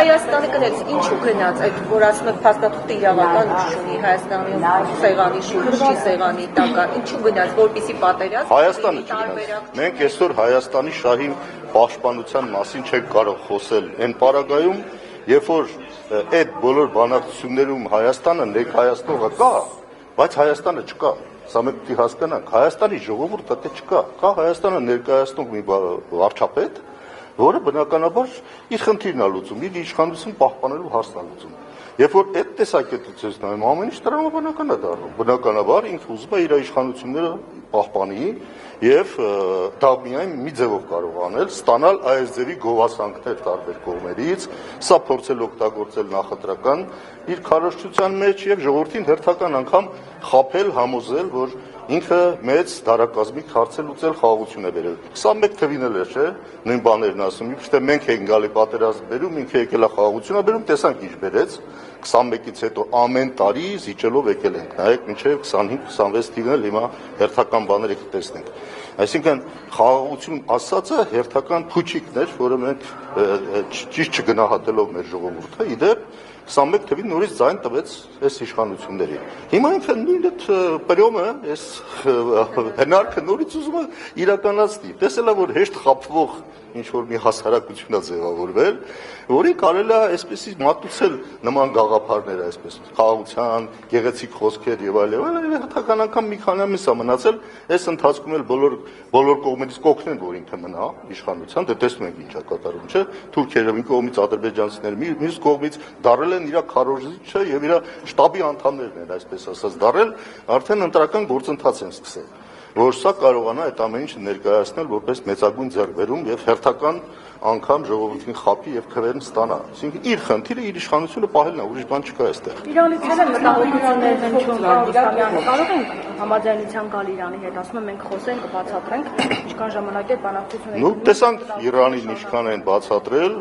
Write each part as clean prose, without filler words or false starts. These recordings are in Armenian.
Հայաստանը կնեց ինչու գնաց այդ որ ասում եք փաստաթուղթի իրավական ուժ ունի Հայաստանի սեղանի շուրջ չի սեղանի տակա ինչու գնաց որպեսի պատերազմ Հայաստանը չգնաց մենք այսօր Հայաստանի շահի պաշտպանության մասին չենք կարող խոսել այն պարագայում երբ որ այդ բոլոր բանակցություններում Հայաստանը ներկայացնողը կա բայց Հայաստանը չկա Սա մենք պիտի հասկանանք Հայաստանի ժողովուրդը դե չկա կա Հայաստանը ներկայացնող մի վարչապետ որը բնականաբար իր խնդիրն է լուծում, իր իշխանություն պահպանելու հարցն է լուծում։ Երբ որ այդ տեսակետից նայում, ամեն ինչ տրամաբանական է դառնում։ Բնականաբար ինքը ուզում է իր իշխանությունները պահպանի եւ դա միայն մի ձևով կարող անել, ստանալ այս ձևի գովասանքներ տարբեր կողմերից, սա փորձել օգտագործել նախընտրական իր քարոզչության մեջ եւ ժողովրդին հերթական անգամ խաբել, համոզել, որ ինքը մեծ դարակազմիկ հարցեր լուծել խաղաղություն է բերել։ 21 թվին էլ է, չէ՞, նույն բաներն ասում, իբրև մենք ենք գալի պատերազմ բերում, ինքը եկել է խաղաղություն է բերում, տեսանք ինչ բերեց։ 21-ից հետո ամեն տարի զիջելով եկել ենք, նայեք մինչև 25-26 թիվն էլ հիմա հերթական բաներ եք տեսնենք։ Այսինքն խաղաղություն ասածը հերթական փուչիկն էր, որը մենք ճիշտ չգնահատելով մեր ժողովուրդը, իդեպ 21 թվին նորից ձայն տվեց այս իշխանությունների։ Հիմա ինքը նույն այդ պրյոմը, այս հնարքը նորից ուզում է իրականացնի։ Տեսել է, որ հեշտ խաբվող ինչ-որ մի հասարակություն է ձևավորվել, որին կարելի է այսպեսի մատուցել նման գաղափարներ, այսպես խաղաղության, գեղեցիկ խոսքեր եւ այլ, հերթական անգամ մի քանի ամիս է մնացել, այս ընթացքում էլ բոլոր կողմերից կօգնեն, որ ինքը մնա իշխանության, դե տեսնում ենք ինչ է կատարում, չէ՞։ Թուրքերը մի կողմից, ադրբեջանցիները մյուս կողմից դարել են իր քարոզիչը եւ իր շտաբի անդամներն են, այսպես ասած, դարել, արդեն ընտրական գործընթաց են սկսել, որ սա կարողանա այդ ամեն ինչը ներկայացնել որպես մեծագույն ձեռքբերում եւ հերթական անգամ ժողովրդին խափի եւ քվերն ստանա։ Այսինքն իր խնդիրը իր իշխանությունը պահելն է, ուրիշ բան չկա այստեղ։ Իրանից էլ մտահոգություններ հնչում Ռուսաստանը կարող են համաձայնության գալ Իրանի հետ, ասում են մենք խոսենք, կբացատրենք, ինչքան ժամանակ է բանակցությունները։ Ну, տեսանք Իրանին ինչքան են բացատրել,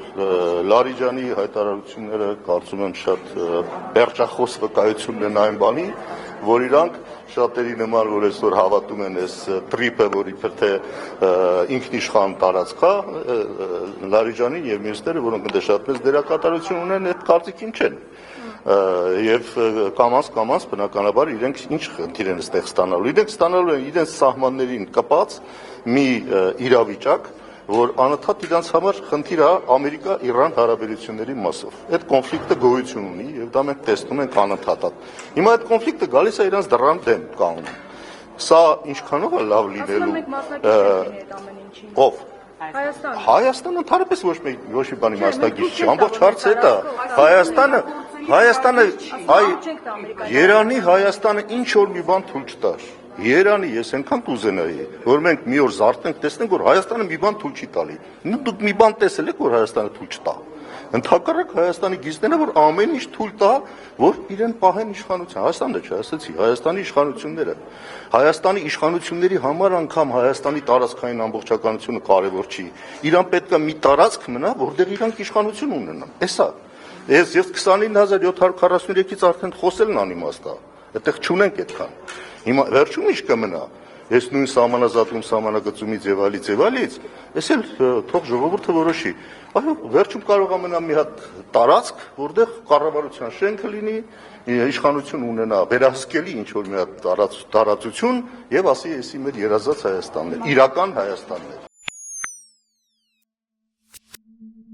Լարիջանի հայտարարությունները կարծում եմ շատ բերճախոս վկայությունն են այն բանի, որ իրանք շատերի նման որ այսօր հավատում են այս տրիպը, որ իբր թե ինքնիշխան տարածք է, Լարիջանին եւ մյուսները, որոնք դե շատ մեծ դերակատարություն ունեն, այդ կարծիքին չեն։ Եվ կամաց բնականաբար իրենք ինչ խնդիր են այստեղ ստանալու։ Իրենք ստանալու են իրենց սահմաններին կպած մի իրավիճակ, որ անընդհատ իրանց համար խնդիր է Ամերիկա-Իրան հարաբերությունների մասով։ Այդ կոնֆլիկտը գոյություն ունի եւ դա մենք տեսնում ենք անընդհատ։ Հիմա այդ կոնֆլիկտը գալիս է իրանց դռան դեմ կանգնում։ Սա ինչքանով է լավ լինելու։ Ով Հայաստանը ընդհանրապես ոչ մի բանի մասնակից չի։ Ամբողջ հարցը դա Հայաստանը Երանի Հայաստանը ինչ որ մի բան թույլ չտար։ Երանի ես այնքան կուզենայի, որ մենք մի օր զարթենք, տեսնենք, որ Հայաստանը մի բան թույլ չի տալի։ Դուք մի բան տեսել եք, որ Հայաստանը թույլ չտա։ Ընդհակառակ Հայաստանի գիծները, որ ամեն ինչ թույլ տա, որ իրեն պահեն իշխանության։ Հայաստանը չէ, ասացի, Հայաստանի իշխանությունները։ Հայաստանի իշխանությունների համար անգամ Հայաստանի տարածքային ամբողջականությունը կարևոր չի։ Իրան պետք է մի տարածք մնա, որտեղ իրանք իշխանություն ունենան։ Էսա։ Ես 29743-ից արդեն խոսելն անիմաստ է։ Այդտեղ չունենք այդքան։ Հիմա վերջում ինչ կմնա։ Ես նույն սահմանազատում սահմանագծումից եւ այլից, ես էլ թող ժողովուրդը որոշի։ Այո, վերջում կարող է մնա մի հատ տարածք, որտեղ կառավարության շենքը լինի, իշխանություն ունենա, վերահսկելի ինչ որ մի հատ տարածություն եւ ասի, էսի մեր երազած Հայաստանն է, իրական Հայաստանն է։